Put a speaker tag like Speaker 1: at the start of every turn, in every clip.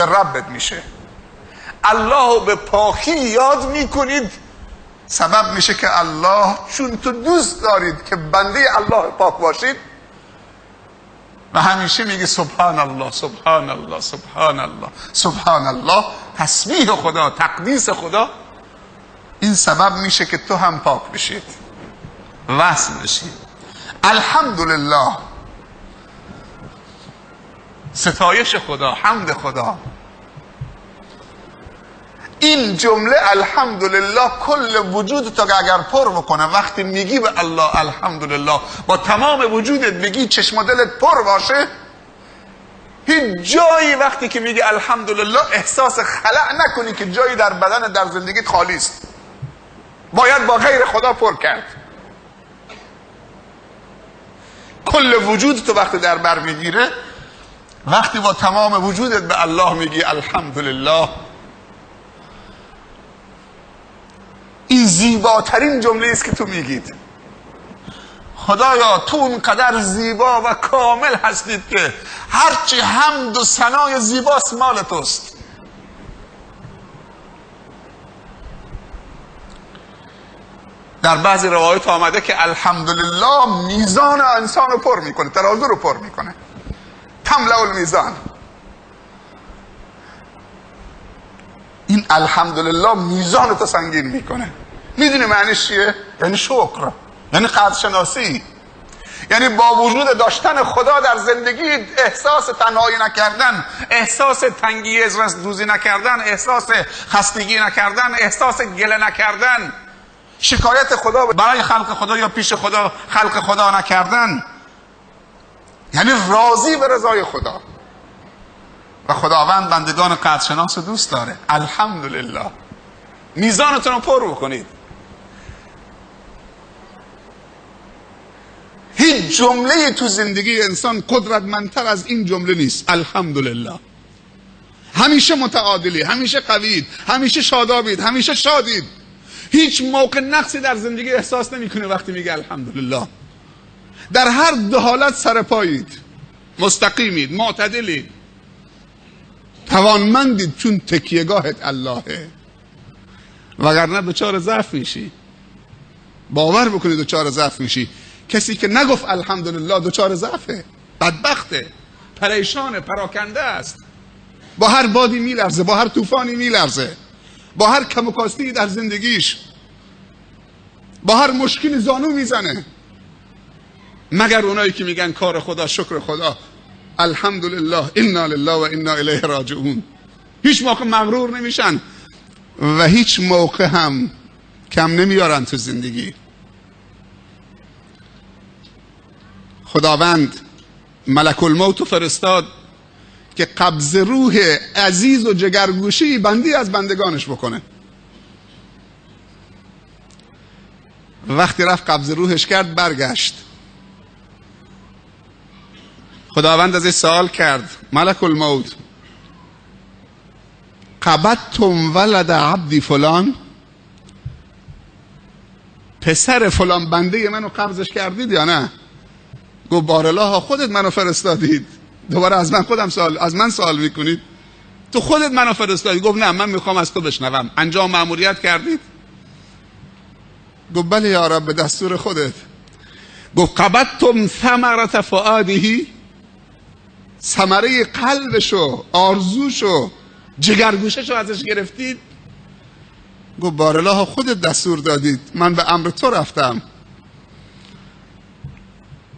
Speaker 1: ربت میشه. الله به پاکی یاد میکنید، سبب میشه که الله، چون تو دوست دارید که بنده الله پاک باشید و همیشه میگی سبحان الله سبحان الله سبحان الله سبحان الله، تسبیح خدا، تقدیس خدا، این سبب میشه که تو هم پاک بشید، وصل بشید. الحمدلله، ستایش خدا، حمد خدا. این جمله الحمدلله کل وجود تو اگر پر بکنه، وقتی میگی به الله الحمدلله با تمام وجودت بگی، چشم و دلت پر باشه، هیچ جایی وقتی که میگی الحمدلله احساس خلأ نکنی که جایی در بدن، در زندگیت خالی است. باید با غیر خدا پر کرد. کل وجود تو وقتی در بر میگیره، وقتی با تمام وجودت به الله میگی الحمدلله، این زیباترین جمله است که تو میگید. خدایا تو اونقدر زیبا و کامل هستید که هرچی حمد و ثنای زیباست مال توست. در بعضی روایات آمده که الحمدلله میزان انسان رو پر میکنه، ترازو رو پر میکنه. تملأ المیزان. این الحمدلله میزان تو سنگین میکنه. میدونی معنیش چیه؟ یعنی شکر، یعنی قدرشناسی، یعنی با وجود داشتن خدا در زندگی احساس تنهایی نکردن، احساس تنگی دوزی نکردن، احساس خستگی نکردن، احساس گله نکردن، شکایت خدا برای خلق خدا یا پیش خدا خلق خدا نکردن، یعنی راضی به رضای خدا. و خداوند بندگان قدرشناس رو دوست داره. الحمدلله. میزانتون رو پر بکنید. هیچ جمله تو زندگی انسان قدرتمندتر از این جمله نیست. الحمدلله. همیشه متعادلی، همیشه قوید، همیشه شادابید، همیشه شادید. هیچ موقع نقصی در زندگی احساس نمیکنه وقتی میگه الحمدلله. در هر دو حالت سر پایید، مستقیمید، معتدلید، توانمندید، چون تکیهگاهت اللهه. وگرنه دچار ضعف میشی. باور بکنید دچار ضعف میشی. کسی که نگفت الحمدلله دچار ضعفه، بدبخته، پریشانه، پراکنده است. با هر بادی میلرزه، با هر طوفانی میلرزه، با هر کم و کاستی در زندگیش، با هر مشکلی زانو میزنه. مگر اونایی که میگن کار خدا، شکر خدا، الحمدلله، انا لله و انا الیه راجعون، هیچ موقع مغرور نمیشن و هیچ موقع هم کم نمیارن تو زندگی. خداوند ملک الموت فرستاد که قبض روح عزیز و جگرگوشی بندی از بندگانش بکنه. وقتی رفت قبض روحش کرد، برگشت. خداوند ازش سوال کرد، ملک الموت قبضتم ولد عبدی فلان، پسر فلان بنده منو قبضش کردید یا نه؟ گفت بارالله، خودت منو فرستادید. دوباره از من سوال میکنید؟ تو خودت منو فرستادید. گفت نه، من میخوام از تو بشنوم. انجام مأموریت کردید؟ گفت بله یا رب، به دستور خودت. گفت قبضتم ثمرة فؤاده، ثمره قلبشو، آرزوشو، جگرگوششو ازش گرفتید؟ گفت بارالله، خودت دستور دادید، من به امر تو رفتم.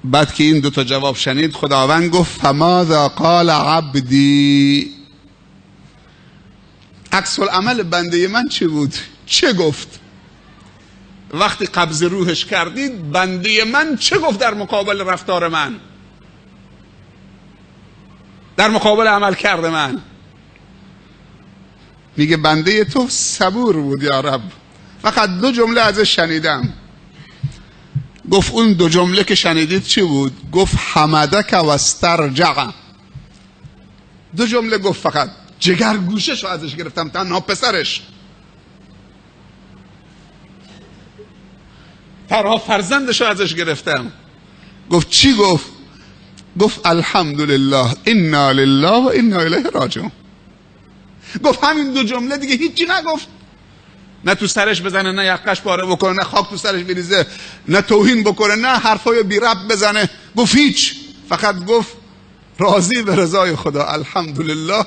Speaker 1: بعد که این دوتا جواب شنید، خداوند گفت فماذا قال عبدی، عکس العمل بنده من چه بود؟ چه گفت؟ وقتی قبض روحش کردید، بنده من چه گفت در مقابل رفتار من، در مقابل عمل کرده من؟ میگه بنده تو صبور بود یا رب، فقط 2 جمله ازش شنیدم. گفت اون 2 جمله که شنیدید چی بود؟ گفت حمدک و استرجع. 2 جمله گفت فقط، جگر گوشش رو ازش گرفتم، تنها پسرش، تنها فرزندش رو ازش گرفتم. گفت چی گفت؟ گفت الحمدلله، انا لله و انا الیه راجعون. گفت همین 2 جمله دیگه هیچی نگفت. نه تو سرش بزنه، نه یقش پاره بکنه، نه خاک تو سرش بریزه، نه توهین بکنه، نه حرفای بی ربط بزنه. گفت هیچ، فقط گفت راضی به رضای خدا، الحمدلله،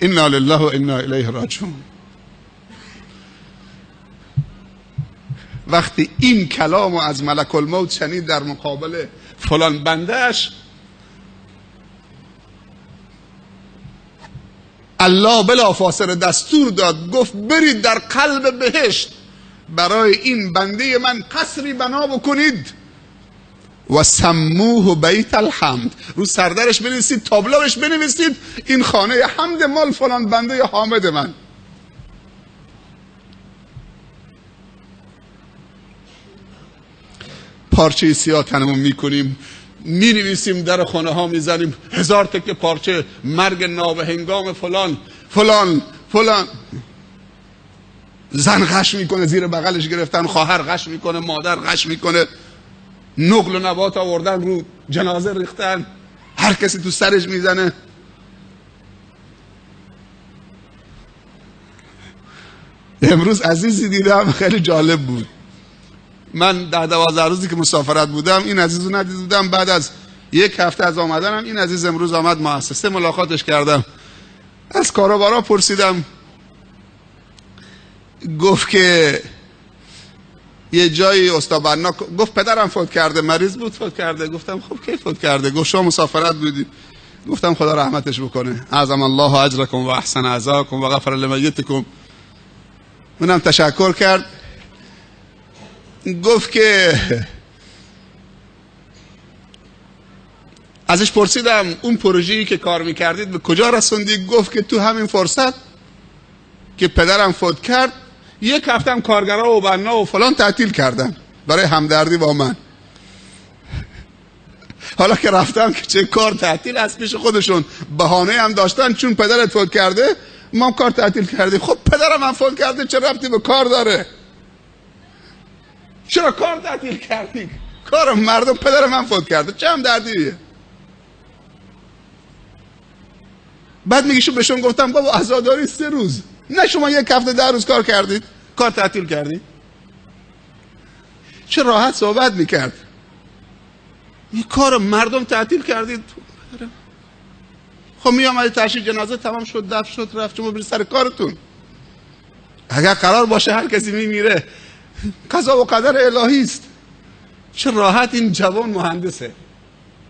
Speaker 1: انا لله و انا الیه راجعون. وقتی این کلامو از ملک الموت شنید در مقابل فلان بندهش، الله بلافاصله دستور داد، گفت برید در قلب بهشت برای این بنده من قصری بنا بکنید و سموه بیت الحمد، رو سردرش بنویسید، تابلوش بنویسید این خانه حمد مال فلان بنده حامد من. پارچه سیاه تنمون میکنیم، مینویسیم در خانه ها، میزنیم 1000 تکه پارچه، مرگ نابهنگام فلان فلان فلان. زن غش میکنه، زیر بغلش گرفتن، خواهر غش میکنه، مادر غش میکنه، نقل و نبات آوردن رو جنازه ریختن، هر کسی تو سرش میزنه. امروز عزیزی دیدم خیلی جالب بود. من 10-12 روزی که مسافرت بودم این عزیزو ندیدم. بعد از 1 هفته از آمدنم این عزیز امروز آمد مؤسسه، ملاقاتش کردم، از کارا پرسیدم. گفت که یه جایی استاد بنا، گفت پدرم فوت کرده، مریض بود فوت کرده. گفتم خب کی فوت کرده؟ گفت شما مسافرت بودی. گفتم خدا رحمتش بکنه، اعظم الله اجرکم و احسن عزاکم و غفر لمیتکم. اونم تشکر کرد. گفت که ازش پرسیدم اون پروژه‌ای که کار میکردید به کجا رسوندی؟ گفت که تو همین فرصت که پدرم فوت کرد 1 هفته هم کارگرا و بنا و فلان تعطیل کردن برای همدردی با من. حالا که رفتم که چه کار تعطیل از پیش خودشون بهانه هم داشتن، چون پدرت فوت کرده ما کار تعطیل کردیم. خب پدرم هم فوت کرده، چه ربطی به کار داره؟ چرا کار تعطیل کردی؟ کار مردم، پدرم هم فوت کرده، چه هم دردیه؟ بعد میگیشو بهشون گفتم بابا عزاداری 3 روز، نه شما 1 هفته 10 روز کار کردید، کار تعطیل کردید. چه راحت صحبت میکرد. این کار مردم تعطیل کردید. خب میامدید تشییع جنازه تمام شد، دفن شد، رفت، شما برید سر کارتون. اگر قرار باشه هر کسی میمیره، قضا و قدر الهی است. چه راحت این جوان مهندسه،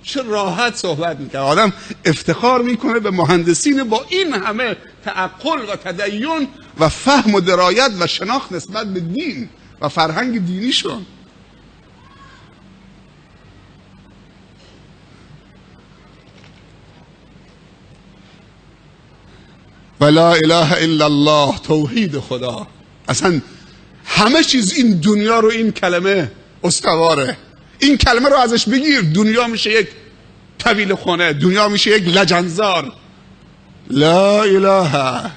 Speaker 1: چه راحت صحبت میکنه. آدم افتخار میکنه به مهندسین با این همه تعقل و تدین و فهم و درایت و شناخت نسبت به دین و فرهنگ دینیشون. و لا اله الا الله، توحید خدا. اصلا همه چیز این دنیا رو این کلمه استواره. این کلمه رو ازش بگیر، دنیا میشه یک طویل خونه، دنیا میشه یک لجنزار. لا اله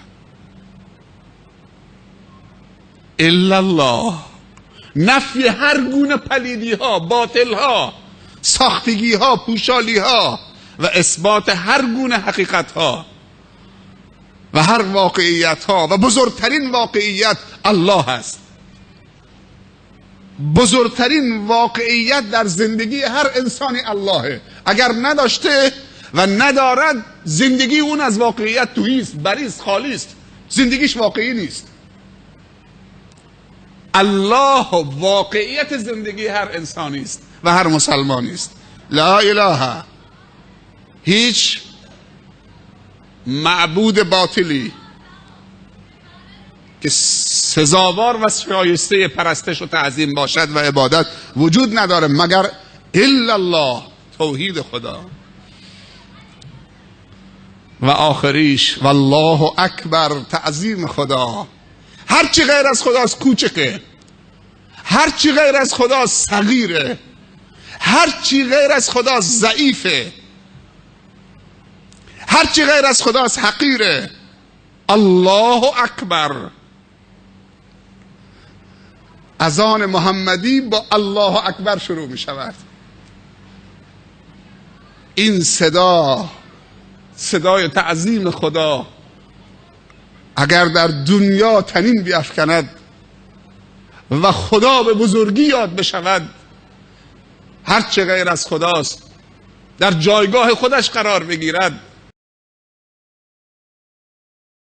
Speaker 1: الا الله، نفی هر گونه پلیدی ها، باطل ها، ساختگی ها، پوشالی ها و اثبات هر گونه حقیقت ها و هر واقعیت ها. و بزرگترین واقعیت الله است. بزرگترین واقعیت در زندگی هر انسانی اللهه. اگر نداشته و ندارد، زندگی اون از واقعیت توییست، بریست، خالیست، زندگیش واقعی نیست. الله واقعیت زندگی هر انسانی است و هر مسلمانی است. لا اله، هیچ معبود باطلی که سزاوار و شایسته پرستش و تعظیم باشد و عبادت وجود نداره مگر الا الله، توحید خدا. و آخریش والله اکبر، تعظیم خدا. هرچی غیر از خداست کوچکه، هرچی غیر از خداست صغیره، هرچی غیر از خداست ضعیفه، هرچی غیر از خداست حقیره. الله اکبر. اذان محمدی با الله اکبر شروع می شود. این صدا، صدای تعظیم خدا اگر در دنیا تنین بیفکند و خدا به بزرگی یاد بشود، هرچه غیر از خداست در جایگاه خودش قرار بگیرد،